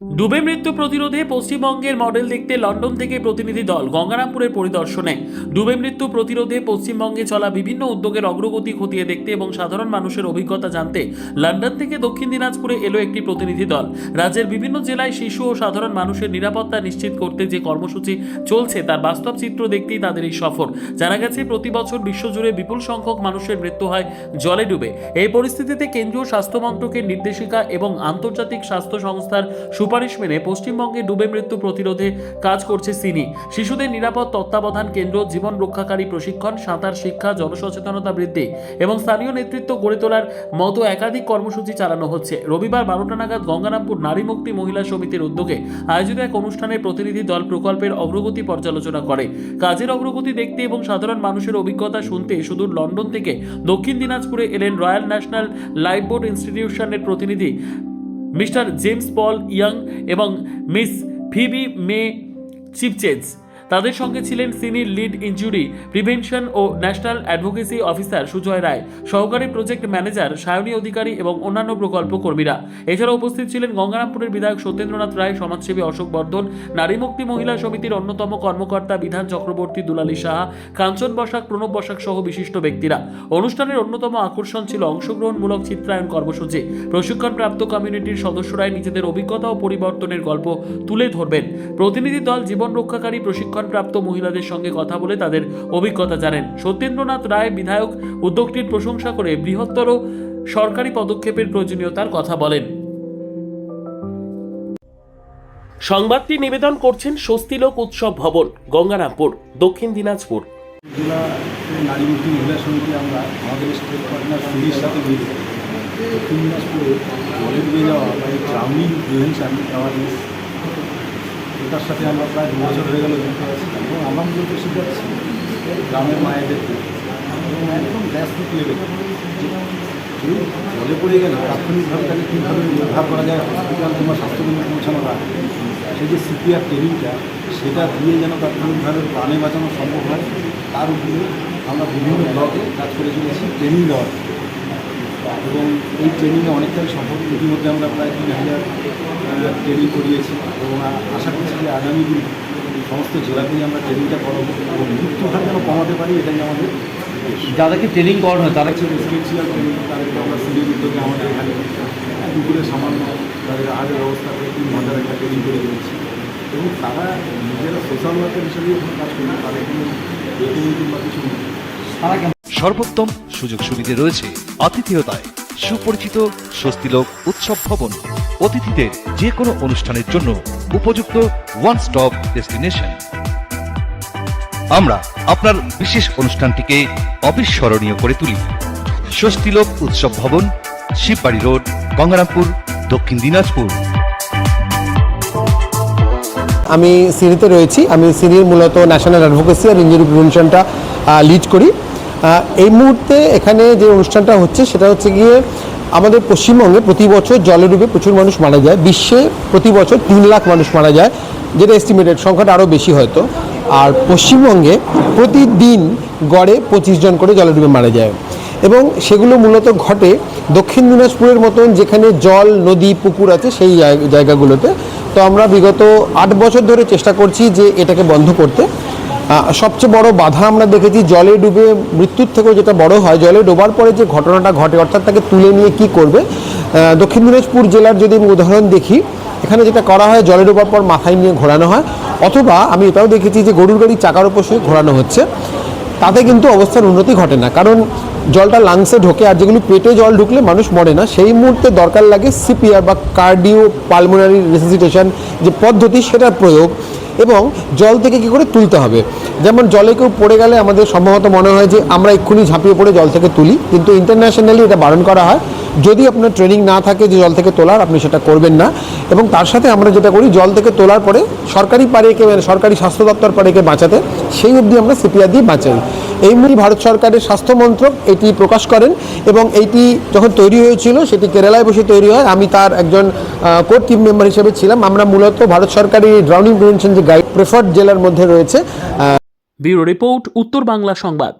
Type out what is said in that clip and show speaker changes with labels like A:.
A: ডুবে মৃত্যু প্রতিরোধে পশ্চিমবঙ্গের মডেল দেখতে লন্ডন থেকে প্রতিনিধি দল গঙ্গারামপুরের পরিদর্শনে। ডুবে মৃত্যু প্রতিরোধে পশ্চিমবঙ্গে চলা বিভিন্ন উদ্যোগের অগ্রগতি খতিয়ে দেখতে এবং সাধারণ মানুষের অভিজ্ঞতা জানতে লন্ডন থেকে দক্ষিণ দিনাজপুরে এলো একটি প্রতিনিধি দল। রাজ্যের বিভিন্ন জেলায় শিশু ও সাধারণ মানুষের নিরাপত্তা নিশ্চিত করতে যে কর্মসূচি চলছে তার বাস্তব চিত্র দেখতেই তাদের এই সফর। জানা গেছে, প্রতি বছর বিশ্বজুড়ে বিপুল সংখ্যক মানুষের মৃত্যু হয় জলে ডুবে। এই পরিস্থিতিতে কেন্দ্রীয় স্বাস্থ্য মন্ত্রকের নির্দেশিকা এবং আন্তর্জাতিক স্বাস্থ্য সংস্থার সুপারিশ মেনে পশ্চিমবঙ্গে ডুবে মৃত্যু প্রতিরোধে কাজ করছে সিনি। শিশুদের নিরাপদ তত্ত্বাবধান কেন্দ্র, জীবন রক্ষাকারী প্রশিক্ষণ, সাঁতার শিক্ষা, জনসচেতনতা বৃদ্ধি এবং স্থানীয় নেতৃত্ব গড়ে তোলার মতো একাধিক কর্মসূচি চালানো হচ্ছে। রবিবার 12টা নাগাদ গঙ্গারামপুর নারী মুক্তি মহিলা সমিতির উদ্যোগে আয়োজিত এক অনুষ্ঠানে প্রতিনিধি দল প্রকল্পের অগ্রগতি পর্যালোচনা করে। কাজের অগ্রগতি দেখতে এবং সাধারণ মানুষের অভিজ্ঞতা শুনতে সুদূর লন্ডন থেকে দক্ষিণ দিনাজপুরে এলেন রয়্যাল ন্যাশনাল লাইফবোট ইনস্টিটিউশনের প্রতিনিধি মিস্টার জেমস পল ইয়াং এবং মিস ফিবি মে চিপচেজ। তাদের সঙ্গে ছিলেন সিনিয়র লিড ইনজুরি প্রিভেনশন ও ন্যাশনাল অ্যাডভোকেসি অফিসার সুজয় রায়, সহকারী প্রজেক্ট ম্যানেজার সায়নী অধিকারী এবং অন্যান্য প্রকল্প কর্মীরা। এছাড়া উপস্থিত ছিলেন গঙ্গারামপুরের বিধায়ক সত্যেন্দ্রনাথ রায়, সমাজসেবী অশোক বর্ধন, নারী মুক্তি মহিলা সমিতির অন্যতম কর্মকর্তা বিধান চক্রবর্তী, দুলালী সাহা, কাঞ্চন বসাক, প্রণব বসাক সহ বিশিষ্ট ব্যক্তিরা। অনুষ্ঠানের অন্যতম আকর্ষণ ছিল অংশগ্রহণমূলক চিত্রায়ন কর্মসূচি। প্রশিক্ষণপ্রাপ্ত কমিউনিটির সদস্যরাই নিজেদের অভিজ্ঞতা ও পরিবর্তনের গল্প তুলে ধরবেন। প্রতিনিধি দল জীবন রক্ষাকারী প্রশিক্ষণপ্রাপ্ত মহিলাদের সঙ্গে কথা বলে তাদের অভিজ্ঞতা জানেন। সত্যেন্দ্রনাথ রায় বিধায়ক উদ্যোগটির প্রশংসা করে বৃহত্তর সরকারি পদক্ষেপের প্রয়োজনীয়তার কথা বলেন। সংবাদটি নিবেদন করছেন স্বস্তিলোক উৎসব ভবন, গঙ্গারামপুর, দক্ষিণ দিনাজপুর।
B: জেলা নারী মুক্তি মহিলা সমিতি আমরা আমাদের স্টেট পার্টনার সিডির সাথে মিলে দক্ষিণ দিনাজপুরে জলে ডুবে যাওয়া বা এই ড্রাউনিং প্রিভেনশন অ্যাওয়ারনেস, এটার সাথে আমরা প্রায় 2 বছর হয়ে গেল যুক্ত আছি এবং আমরা মূলত শিখাচ্ছি গ্রামের মায়েদেরকে এবং একদম গ্রাসরুট লেভেলে যে জলে পড়ে গেলে তাৎক্ষণিকভাবে তাকে কীভাবে উদ্ধার করা যায়, হসপিটাল কিংবা স্বাস্থ্যকেন্দ্রে পৌঁছানো যায়, সেই যে সিপিআর ট্রেনিংটা সেটা দিয়ে যেন তাৎক্ষণিকভাবে প্রাণে বাঁচানো সম্ভব হয় তার উপরে আমরা বিভিন্ন ব্লকে কাজ করে চলেছি ট্রেনিং দেওয়ার। এবং এই ট্রেনিংয়ে অনেকটাই সফল। ইতিমধ্যে আমরা প্রায় 3000 ট্রেনিং করিয়েছি এবং আশা করছি যে আগামী দিন সমস্ত জেলাতেই আমরা ট্রেনিংটা করাবো এবং মৃত্যু হার যেন কমাতে পারি, এটাই আমাদের।
C: যাদেরকে ট্রেনিং করানো হয় তারা
B: রেসিডেন্সিয়াল ট্রেনিং, তাদেরকে আমরা সিডির উদ্যোগে আমাদের এখানে দুপুরে সামান্য তাদের আগের ব্যবস্থা করে 3 ঘন্টার একটা ট্রেনিং করে দিয়েছি এবং তারা নিজেরা সোশ্যাল ওয়ার্কার হিসেবেই এখন কাজ করবে, তাদের কোনো বেতন কিংবা কিছু নেই।
D: সর্বোত্তম সুযোগ সুবিধে রয়েছে আতিথেয়তায়। সুপরিচিত স্বস্তিলোক উৎসব ভবন অতিথিদের যে কোনো অনুষ্ঠানের জন্য উপযুক্ত ওয়ান স্টপ ডেস্টিনেশন। আমরা আপনার বিশেষ অনুষ্ঠানটিকে অবিস্মরণীয় করে তুলি। স্বস্তিলোক উৎসব ভবন, শিববাড়ি রোড, গঙ্গারামপুর, দক্ষিণ দিনাজপুর।
E: আমি সিনিতে রয়েছি। আমি সিনির মূলত ন্যাশনাল অ্যাডভোকেসি আর ইনজুরি প্রিভেনশনটা লিড করি। এই মুহূর্তে এখানে যে অনুষ্ঠানটা হচ্ছে সেটা হচ্ছে গিয়ে আমাদের পশ্চিমবঙ্গে প্রতি বছর জলে ডুবে প্রচুর মানুষ মারা যায়। বিশ্বে প্রতি বছর 3 লাখ মানুষ মারা যায়, যেটা এস্টিমেটেড, সংখ্যাটা আরও বেশি হয়তো। আর পশ্চিমবঙ্গে প্রতিদিন গড়ে 25 জন করে জলে ডুবে মারা যায় এবং সেগুলো মূলত ঘটে দক্ষিণ দিনাজপুরের মতন যেখানে জল, নদী, পুকুর আছে সেই জায়গাগুলোতে। তো আমরা বিগত 8 বছর ধরে চেষ্টা করছি যে এটাকে বন্ধ করতে। সবচেয়ে বড় বাধা আমরা দেখেছি জলে ডুবে মৃত্যুর থেকেও যেটা বড় হয়, জলে ডোবার পরে যে ঘটনাটা ঘটে, অর্থাৎ তাকে তুলে নিয়ে কি করবে। দক্ষিণ দিনাজপুর জেলার যদি আমি উদাহরণ দেখি, এখানে যেটা করা হয় জলে ডোবার পর মাথায় নিয়ে ঘোরানো হয়, অথবা আমি এটাও দেখেছি যে গরুর গাড়ির চাকার উপর শুয়ে ঘোরানো হচ্ছে। তাতে কিন্তু অবস্থার উন্নতি ঘটে না, কারণ জলটা লাংসে ঢোকে, আর যেগুলো পেটে জল ঢুকলে মানুষ মরে না। সেই মুহূর্তে দরকার লাগে সিপিআর বা কার্ডিও পালমোনারি রেসিসিটেশন যে পদ্ধতি, সেটার প্রয়োগ এবং জল থেকে কী করে তুলতে হবে। যেমন জলে কেউ পড়ে গেলে আমাদের সম্ভবত মনে হয় যে আমরা এক্ষুনি ঝাঁপিয়ে পড়ে জল থেকে তুলি, কিন্তু ইন্টারন্যাশনালি এটা বারণ করা হয়। যদি আপনার ট্রেনিং না থাকে যে জল থেকে তোলার, আপনি সেটা করবেন না। এবং তার সাথে আমরা যেটা করি, জল থেকে তোলার পরে সরকারি পাড়েকে, মানে সরকারি স্বাস্থ্য দপ্তর পাড়েকে বাঁচাতে, সেই অবধি আমরা সিপিআর দিয়ে বাঁচাই। এই মুহূর্তে ভারত সরকারের স্বাস্থ্য মন্ত্রক এটি প্রকাশ করেন এবং এইটি যখন তৈরি হয়েছিল সেটি কেরালায় বসে তৈরি হয়। আমি তার একজন কোর টিম মেম্বার হিসেবে ছিলাম। আমরা মূলত ভারত সরকারি ড্রাউনিং প্রিভেনশন যে গাইড প্রেফার্ড জেলার মধ্যে রয়েছে।
A: ব্যুরো রিপোর্ট, উত্তর বাংলা সংবাদ।